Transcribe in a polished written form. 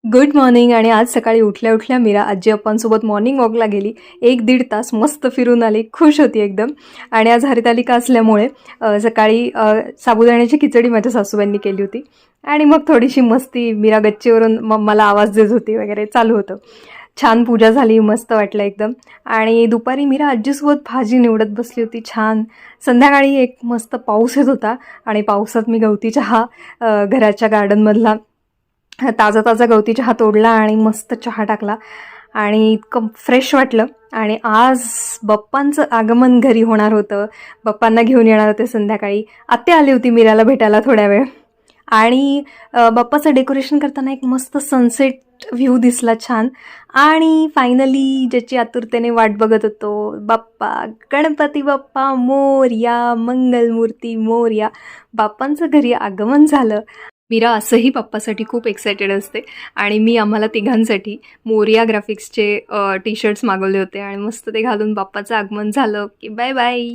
Good morning. आणि आज सकाळी उठल्या उठल्या मीरा आजी अप्पांसोबत मॉर्निंग वॉकला गेली. 1-1.5 तास मस्त फिरून आली, खुश होती एकदम. आणि आज हरितालिका असल्यामुळे सकाळी साबुदाण्याची खिचडी माझ्या सासूबाईंनी केली होती. आणि मग थोडीशी मस्ती, मीरा गच्चीवरून मला आवाज देत होती वगैरे चालू होतं. छान पूजा झाली, मस्त वाटलं एकदम. आणि दुपारी मीरा आजीसोबत भाजी निवडत बसली होती छान. संध्याकाळी एक मस्त पाऊस येत होता आणि पावसात मी गवती चहा घराच्या गार्डनमधला ताजा ताजा गवती चहा तोडला आणि मस्त चहा टाकला आणि इतकं फ्रेश वाटलं. आणि आज बाप्पांचं आगमन घरी होणार होतं, बाप्पांना घेऊन येणार होते संध्याकाळी. आत्या आली होती मीराला भेटायला थोड्या वेळ. आणि बाप्पाचं डेकोरेशन करताना एक मस्त सनसेट व्ह्यू दिसला छान. आणि फायनली ज्याची आतुरतेने वाट बघत होतो, बाप्पा गणपती बाप्पा मोरया, मंगलमूर्ती मोरया, बाप्पांचं घरी आगमन झालं. मीरा असंही बाप्पासाठी खूप एक्सायटेड असते आणि मी आम्हाला तिघांसाठी मोरिया ग्राफिक्सचे टी शर्ट्स मागवले होते आणि मस्त ते घालून बाप्पाचं आगमन झालं की बाय बाय.